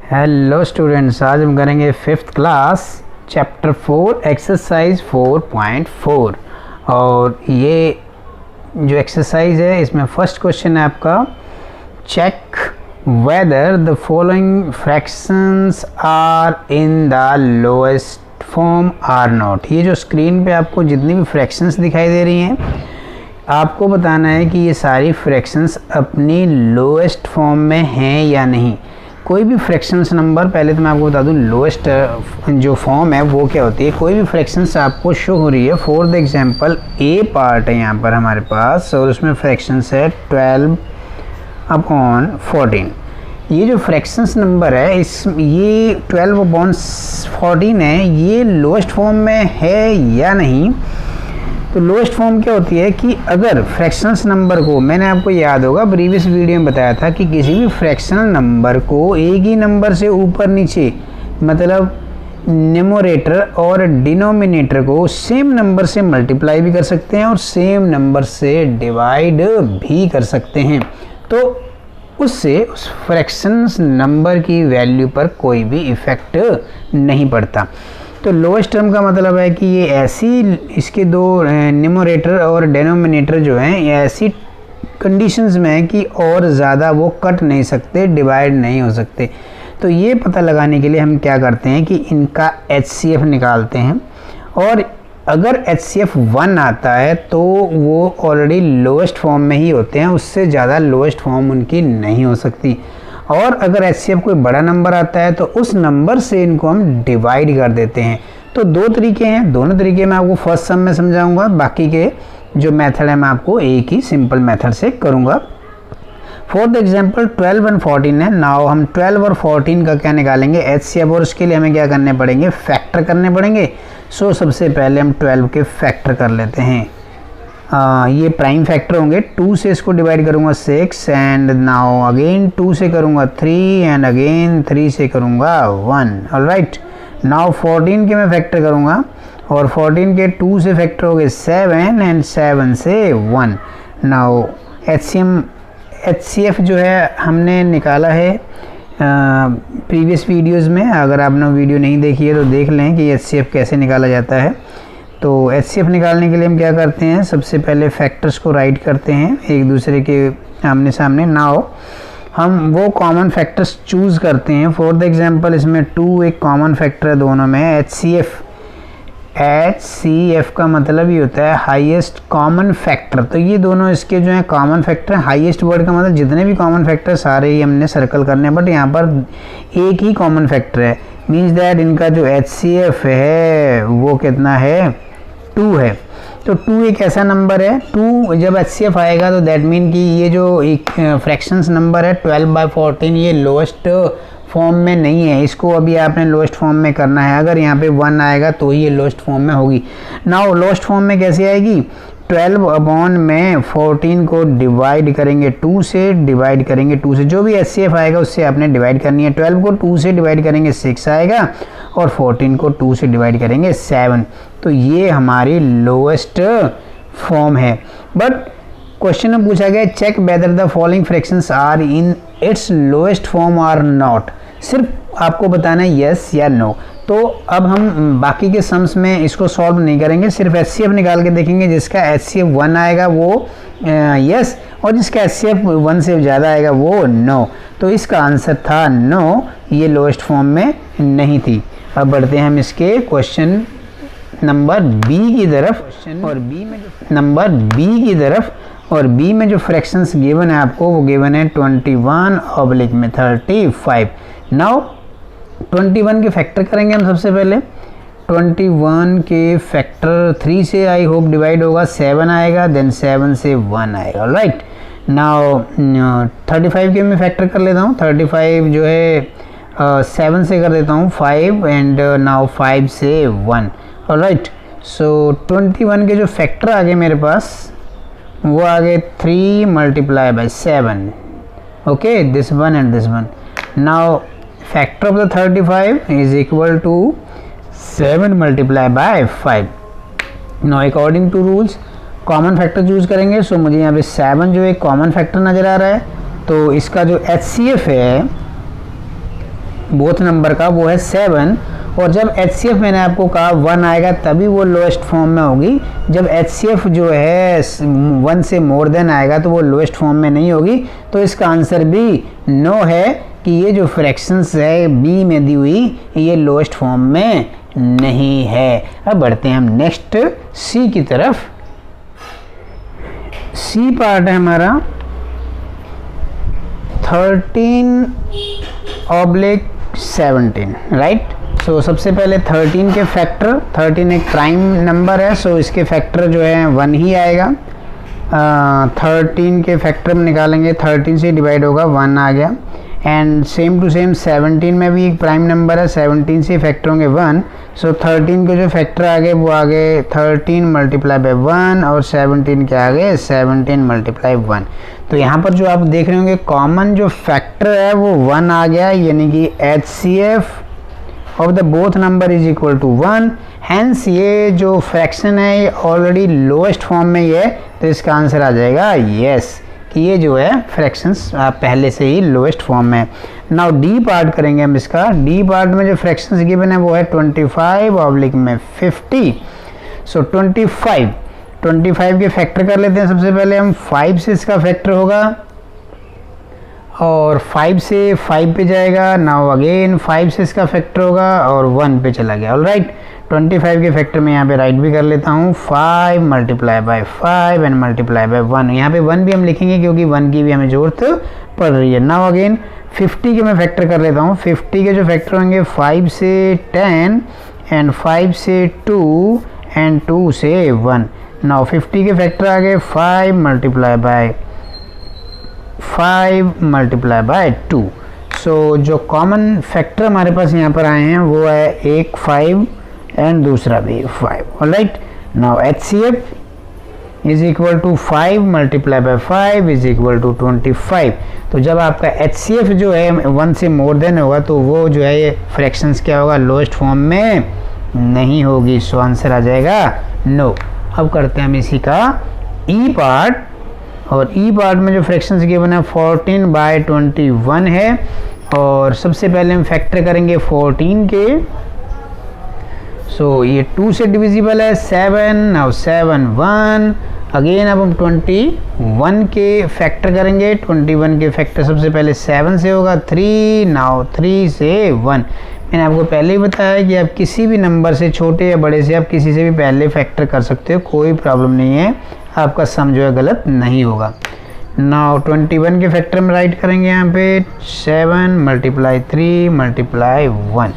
Hello students, आज हम करेंगे फिफ्थ क्लास चैप्टर 4 एक्सरसाइज 4.4 और ये जो एक्सरसाइज है इसमें फर्स्ट क्वेश्चन है आपका check whether the following fractions are in the lowest form or not. ये जो स्क्रीन पे आपको जितनी भी फ्रैक्शंस दिखाई दे रही हैं आपको बताना है कि ये सारी फ्रैक्शंस अपनी लोएस्ट फॉर्म में हैं या नहीं। कोई भी फ्रैक्शंस नंबर, पहले तो मैं आपको बता दूं लोएस्ट जो फॉर्म है वो क्या होती है। कोई भी फ्रैक्शंस आपको शो हो रही है, for the example A part है यहाँ पर हमारे पास और उसमें फ्रैक्शंस है 12/14। ये जो फ्रैक्शंस नंबर है ये 12/14 है, ये लोएस्ट फॉर्म में है या नहीं। तो लोएस्ट फॉर्म क्या होती है कि अगर फ्रैक्शनल नंबर को, मैंने आपको याद होगा प्रीवियस वीडियो में बताया था कि किसी भी फ्रैक्शनल नंबर को एक ही नंबर से ऊपर नीचे, मतलब न्यूमरेटर और डिनोमिनेटर को सेम नंबर से मल्टीप्लाई भी कर सकते हैं और सेम नंबर से डिवाइड भी कर सकते हैं। तो उससे उस फ्रैक्शनल नंबर की वैल्यू पर कोई भी इफ़ेक्ट नहीं पड़ता। तो लोएस्ट टर्म का मतलब है कि ये ऐसी, इसके दो न्यूमरेटर और डेनोमिनेटर जो हैं ये ऐसी कंडीशंस में है कि और ज़्यादा वो कट नहीं सकते, डिवाइड नहीं हो सकते। तो ये पता लगाने के लिए हम क्या करते हैं कि इनका HCF निकालते हैं और अगर HCF 1 आता है तो वो ऑलरेडी लोएस्ट फॉर्म में ही होते हैं, उससे ज़्यादा लोएस्ट फॉर्म उनकी नहीं हो सकती। और अगर HCF कोई बड़ा नंबर आता है तो उस नंबर से इनको हम डिवाइड कर देते हैं। तो दो तरीके हैं, दोनों तरीके मैं आपको फर्स्ट सम में समझाऊंगा, बाकी के जो मेथड है मैं आपको एक ही सिंपल मेथड से करूंगा। फॉर द एग्जांपल 12 और 14 है। नाउ हम 12 और 14 का क्या निकालेंगे HCF, और उसके लिए हमें क्या करने पड़ेंगे, फैक्टर करने पड़ेंगे। सो सबसे पहले हम 12 के फैक्टर कर लेते हैं। ये प्राइम फैक्टर होंगे, 2 से इसको डिवाइड करूंगा 6 एंड नाउ अगेन 2 से करूंगा 3 एंड अगेन 3 से करूंगा 1। ऑलराइट, नाउ 14 के मैं फैक्टर करूंगा और 14 के 2 से फैक्टर हो गए 7 एंड 7 से 1। नाउ HCF जो है हमने निकाला है प्रीवियस वीडियोस में। अगर आपने वीडियो नहीं देखी है तो देख लें कि HCF कैसे निकाला जाता है। तो HCF निकालने के लिए हम क्या करते हैं, सबसे पहले फैक्टर्स को राइट करते हैं एक दूसरे के आमने सामने। नाउ हम वो कॉमन फैक्टर्स चूज़ करते हैं। फॉर द एग्जांपल इसमें 2 एक कॉमन फैक्टर है दोनों में। HCF का मतलब ये होता है हाईएस्ट कॉमन फैक्टर। तो ये दोनों इसके जो है कॉमन फैक्टर है। हाईएस्ट वर्ड का मतलब जितने भी कॉमन फैक्टर सारे ही हमने सर्कल करने हैं, बट यहाँ पर एक ही कॉमन फैक्टर है। मीन्स दैट इनका जो HCF है वो कितना है, 2 है। तो 2 एक ऐसा नंबर है, 2 जब HCF आएगा तो दैट मीन कि ये जो एक फ्रैक्शंस नंबर है 12/14 ये लोएस्ट फॉर्म में नहीं है। इसको अभी आपने लोएस्ट फॉर्म में करना है। अगर यहाँ पे 1 आएगा तो ही ये लोएस्ट फॉर्म में होगी। नाउ लोएस्ट फॉर्म में कैसे आएगी, 12/14 को डिवाइड करेंगे 2 से, डिवाइड करेंगे 2 से, जो भी HCF आएगा उससे आपने डिवाइड करनी है। 12 को 2 से डिवाइड करेंगे 6 आएगा और 14 को 2 से डिवाइड करेंगे 7। तो ये हमारी लोएस्ट फॉर्म है। बट क्वेश्चन में पूछा गया check whether the following fractions are in its lowest form or not. सिर्फ आपको बताना है यस या नो। तो अब हम बाकी के सम्स में इसको सॉल्व नहीं करेंगे, सिर्फ HCF निकाल के देखेंगे। जिसका HCF 1 आएगा वो यस और जिसका HCF 1 से ज़्यादा आएगा वो नो। तो इसका आंसर था नो, ये लोएस्ट फॉर्म में नहीं थी। अब बढ़ते हैं हम इसके क्वेश्चन नंबर B की तरफ। और B में जो फ्रैक्शंस गिवन है आपको वो गिवन है 21/35। नाउ 21 के फैक्टर करेंगे हम सबसे पहले। 21 के फैक्टर 3 से आई होप डिवाइड होगा, 7 आएगा, देन 7 से 1 आएगा। राइट, नाउ 35 के मैं फैक्टर कर लेता हूँ। 35 जो है 7 से कर देता हूँ 5 एंड नाउ 5 से 1। ऑलराइट, सो 21 के जो फैक्टर आ गए मेरे पास वो आ गए 3 × 7। Okay, this one and this one. Now factor of the 35 is equal to 7 × 5। Now according to rules common factor choose करेंगे। सो मुझे यहाँ पे 7 जो एक कॉमन फैक्टर नज़र आ रहा है, तो इसका जो HCF है बोथ नंबर का वो है 7, और जब HCF मैंने आपको कहा 1 आएगा तभी वो लोएस्ट फॉर्म में होगी। जब HCF जो है 1 से मोर देन आएगा तो वो लोएस्ट फॉर्म में नहीं होगी। तो इसका आंसर भी नो है कि ये जो फ्रैक्शंस है बी में दी हुई ये लोएस्ट फॉर्म में नहीं है। अब बढ़ते हैं हम नेक्स्ट सी की तरफ। सी पार्ट है हमारा 13/17, राइट। सो सबसे पहले 13 के फैक्टर, 13 एक प्राइम नंबर है, सो इसके फैक्टर जो है 1 ही आएगा। 13 के फैक्टर में निकालेंगे, 13 से डिवाइड होगा 1 आ गया। एंड सेम टू सेम 17 में भी एक प्राइम नंबर है, 17 से फैक्टर होंगे 1। सो 13 के जो फैक्टर आ गए वो आ गए 13 मल्टीप्लाई बाय 1, और 17 के आ गए 17 मल्टीप्लाई 1। तो यहाँ पर जो आप देख रहे होंगे कॉमन जो फैक्टर है वो 1 आ गया, यानी कि HCF of the both number is equal to 1। Hence ये जो फ्रैक्शन है ये ऑलरेडी लोएस्ट फॉर्म में ही है, तो इसका आंसर आ जाएगा यस, कि ये जो है फ्रैक्शंस पहले से ही लोएस्ट फॉर्म में है। नाउ डी पार्ट करेंगे हम इसका। डी पार्ट में जो फ्रैक्शंस गिवन है वो है 25/50। सो 25 के फैक्टर कर लेते हैं। सबसे पहले हम 5 से इसका फैक्टर होगा, और 5 से 5 पे जाएगा। नाउ अगेन 5 से इसका फैक्टर होगा और 1 पे चला गया। ऑलराइट, 25 के फैक्टर में यहाँ पे राइट भी कर लेता हूँ, 5 multiply by 5 and multiply by 1। यहाँ पे 1 भी हम लिखेंगे क्योंकि 1 की भी हमें जरूरत पड़ रही है। नाउ अगेन 50 के मैं फैक्टर कर लेता हूँ। 50 के जो फैक्टर होंगे 5 से 10 एंड 5 से 2 एंड 2 से 1। नाउ 50 के फैक्टर आ गए 5 मल्टीप्लाई बाय 2। सो जो कॉमन फैक्टर हमारे पास यहाँ पर आए हैं वो है एक 5 एंड दूसरा भी 5। Alright, now HCF is equal to 5 multiply by 5 is equal to 25। तो जब आपका HCF जो है 1 से मोर देन होगा तो वो जो है ये फ्रैक्शंस क्या होगा, लोएस्ट फॉर्म में नहीं होगी। सो आंसर आ जाएगा नो। अब करते हैं हम इसी का ई पार्ट, और ई पार्ट में जो फ्रैक्शंस गिवन है 14/21 है, और सबसे पहले हम फैक्टर करेंगे 14 के। सो ये 2 से डिविजिबल है 7। Now 7 1 again. अब हम 21 के फैक्टर करेंगे। 21 के फैक्टर सबसे पहले 7 से होगा 3। नाउ 3 से 1। मैंने आपको पहले ही बताया कि आप किसी भी नंबर से, छोटे या बड़े से, आप किसी से भी पहले फैक्टर कर सकते हो, कोई प्रॉब्लम नहीं है, आपका सम जो है गलत नहीं होगा। नाउ 21 के फैक्टर में राइट करेंगे यहाँ पे 7 मल्टीप्लाई 3 मल्टीप्लाई 1।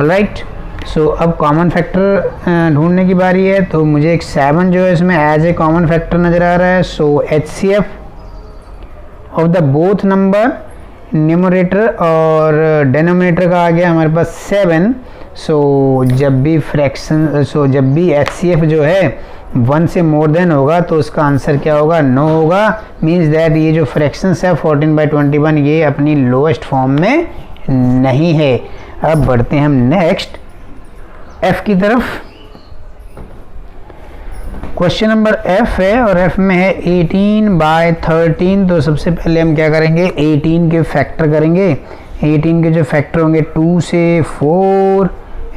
ऑलराइट, सो अब कॉमन फैक्टर ढूंढने की बारी है। तो मुझे एक 7 जो है इसमें एज ए कॉमन फैक्टर नज़र आ रहा है। सो HCF of the both number, numerator और डेनोमिनेटर का आ गया हमारे पास 7। सो जब भी HCF जो है 1 से मोर देन होगा तो उसका आंसर क्या होगा, नो होगा। मीन्स दैट ये जो फ्रैक्शंस है 14/21 ये अपनी लोएस्ट फॉर्म में नहीं है। अब बढ़ते हैं हम नेक्स्ट F की तरफ। क्वेश्चन नंबर F है, और F में है 18/13। तो सबसे पहले हम क्या करेंगे, 18 के फैक्टर करेंगे। 18 के जो फैक्टर होंगे 2 से 4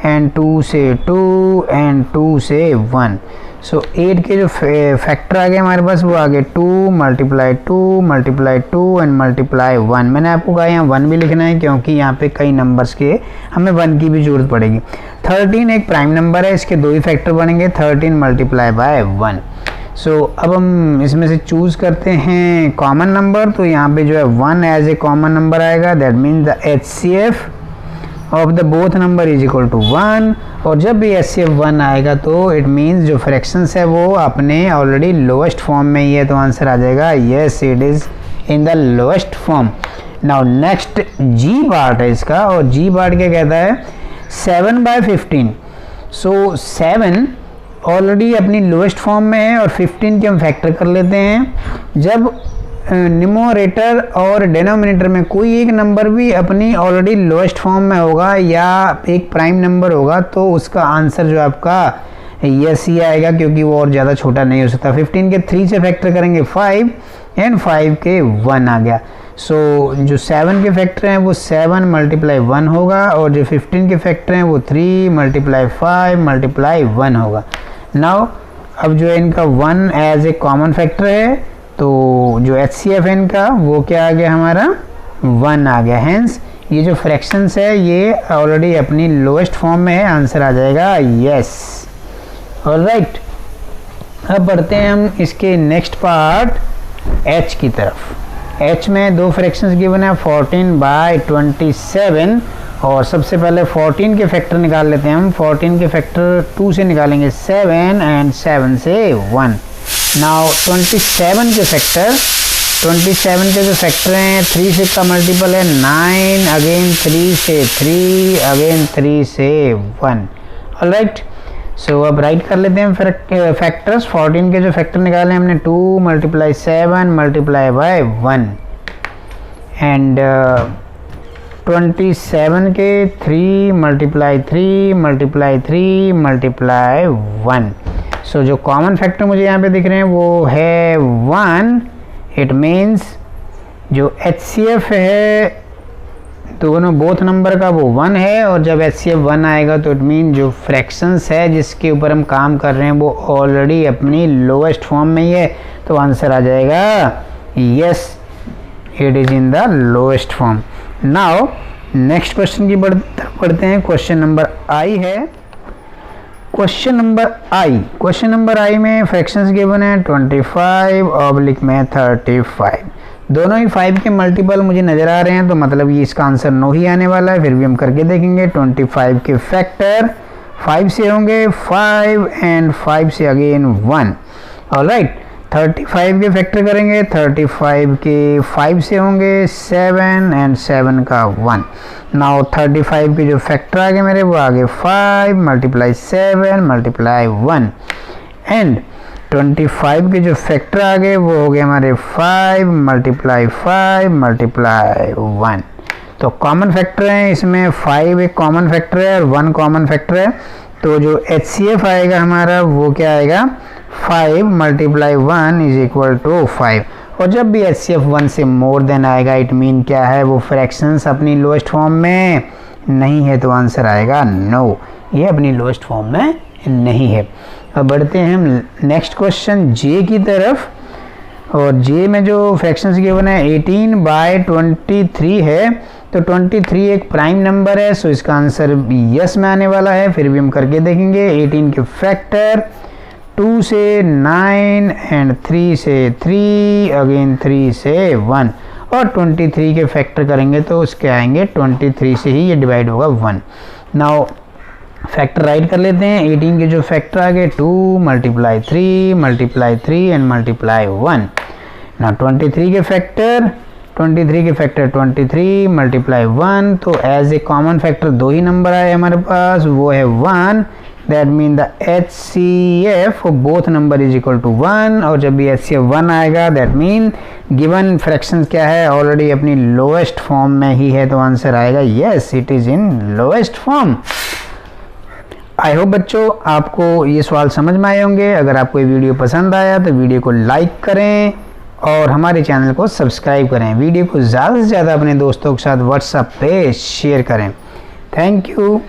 एंड 2 से 2 एंड 2 से 1। सो 8 के जो फैक्टर आ गए हमारे पास वो आ गए 2 मल्टीप्लाई 2 मल्टीप्लाई 2 एंड मल्टीप्लाई 1। मैंने आपको कहा यहाँ 1 भी लिखना है क्योंकि यहाँ पे कई नंबर्स के हमें 1 की भी जरूरत पड़ेगी। 13 एक प्राइम नंबर है, इसके 2 ही फैक्टर बनेंगे, 13 मल्टीप्लाई बाय 1। सो अब हम इसमें से चूज़ करते हैं कॉमन नंबर। तो यहाँ पे जो है 1 एज ए कॉमन नंबर आएगा। That means the HCF of the both number is equal to 1। और जब भी HCF 1 आएगा तो इट मीन्स जो फ्रैक्शंस है वो अपने ऑलरेडी लोएस्ट फॉर्म में ही है। तो आंसर आ जाएगा yes, it is in the lowest form. Now next g part है इसका, और जी पार्ट क्या कहता है 7/15। सो 7 ऑलरेडी अपनी लोएस्ट फॉर्म में है, और 15 के हम फैक्टर कर लेते हैं। जब न्यूमरेटर और डिनोमिनेटर में कोई एक नंबर भी अपनी ऑलरेडी लोएस्ट फॉर्म में होगा या एक प्राइम नंबर होगा तो उसका आंसर जो आपका यस ही आएगा, क्योंकि वो और ज़्यादा छोटा नहीं हो सकता। 15 के 3 से फैक्टर करेंगे 5 एंड 5 के 1 आ गया। सो जो 7 के फैक्टर हैं वो 7 मल्टीप्लाई 1 होगा, और जो 15 के फैक्टर हैं वो 3 मल्टीप्लाई 5 मल्टीप्लाई 1 होगा। नाउ अब जो है इनका 1 एज ए कॉमन फैक्टर है, तो जो HCF है इनका वो क्या आ गया हमारा 1 आ गया। हेंस ये जो फ्रैक्शंस है ये ऑलरेडी अपनी लोएस्ट फॉर्म में है, आंसर आ जाएगा यस। ऑलराइट, अब बढ़ते हैं हम इसके नेक्स्ट पार्ट H की तरफ। H में दो फ्रैक्शंस गिवन है 14/27, और सबसे पहले 14 के फैक्टर निकाल लेते हैं हम। 14 के फैक्टर 2 से निकालेंगे 7 एंड 7 से 1। नाउ 27 के फैक्टर, 27 के जो फैक्टर हैं 3 से का मल्टीपल है 9, अगेन 3 से 3, अगेन 3 से 1। ऑलराइट, सो अब राइट कर लेते हैं फैक्टर्स। 14 के जो फैक्टर निकाले हमने 2 मल्टीप्लाई 7 मल्टीप्लाई बाय 1, एंड 27 के 3 मल्टीप्लाई 3 मल्टीप्लाई 3 मल्टीप्लाई 1। सो जो कॉमन फैक्टर मुझे यहाँ पे दिख रहे हैं वो है 1। इट मीन्स जो HCF है दोनों बोथ नंबर का वो 1 है, और जब HCF 1 आएगा तो इट मीन जो फ्रैक्शंस है जिसके ऊपर हम काम कर रहे हैं वो ऑलरेडी अपनी लोएस्ट फॉर्म में ही है, तो आंसर आ जाएगा yes, it is in the lowest form. Now next question की पढ़ते हैं। क्वेश्चन नंबर I है। क्वेश्चन नंबर I में फ्रैक्शंस गिवन है 25 ऑब्लिक में 35। दोनों ही 5 के मल्टीपल मुझे नज़र आ रहे हैं, तो मतलब ये इसका आंसर नो ही आने वाला है। फिर भी हम करके देखेंगे। 25 के फैक्टर 5 से होंगे 5 एंड 5 से अगेन 1। ऑलराइट, 35 के फैक्टर करेंगे 35 के 5 से होंगे 7 एंड 7 का 1। नाउ 35 के जो फैक्टर आ गए मेरे वो आ गए 5 मल्टीप्लाई 7 मल्टीप्लाई 1, एंड 25 के जो फैक्टर आ गए वो हो गए हमारे 5 मल्टीप्लाई 5 मल्टीप्लाई 1। तो कॉमन फैक्टर हैं इसमें, 5 एक कॉमन फैक्टर है और 1 कॉमन फैक्टर है, तो जो HCF आएगा हमारा वो क्या आएगा 5 मल्टीप्लाई 1 इज इक्वल टू 5। और जब भी HCF 1 से मोर देन आएगा इट मीन क्या है, वो फ्रैक्शंस अपनी लोएस्ट फॉर्म में नहीं है, तो आंसर आएगा नो, ये अपनी लोएस्ट फॉर्म में नहीं है। अब बढ़ते हैं हम नेक्स्ट क्वेश्चन J की तरफ, और J में जो फ्रैक्शंस गिवन है 18/23 है, तो 23 एक प्राइम नंबर है, सो इसका आंसर यस में आने वाला है। फिर भी हम करके देखेंगे। 18 के फैक्टर 2 से 9 एंड 3 से 3, अगेन 3 से 1, और 23 के फैक्टर करेंगे तो उसके आएंगे 23 से ही ये डिवाइड होगा 1। नाउ फैक्टर राइट कर लेते हैं। 18 के जो फैक्टर आ गए 2 मल्टीप्लाई 3 मल्टीप्लाई 3 एंड मल्टीप्लाई 1। ना 23 के फैक्टर 23 मल्टीप्लाई 1, तो एज ए कॉमन फैक्टर दो ही नंबर आए हमारे पास, वो है 1। That mean the HCF of both number is equal to 1, और जब भी HCF 1 आएगा दैट मीन गिवन फ्रैक्शन क्या है ऑलरेडी अपनी लोएस्ट फॉर्म में ही है, तो आंसर आएगा yes, it is in lowest form. I hope बच्चों आपको ये सवाल समझ में आए होंगे। अगर आपको ये वीडियो पसंद आया तो वीडियो को लाइक करें और हमारे चैनल को सब्सक्राइब करें। वीडियो को ज़्यादा से ज़्यादा अपने दोस्तों के साथ व्हाट्सएप पे शेयर करें। Thank you.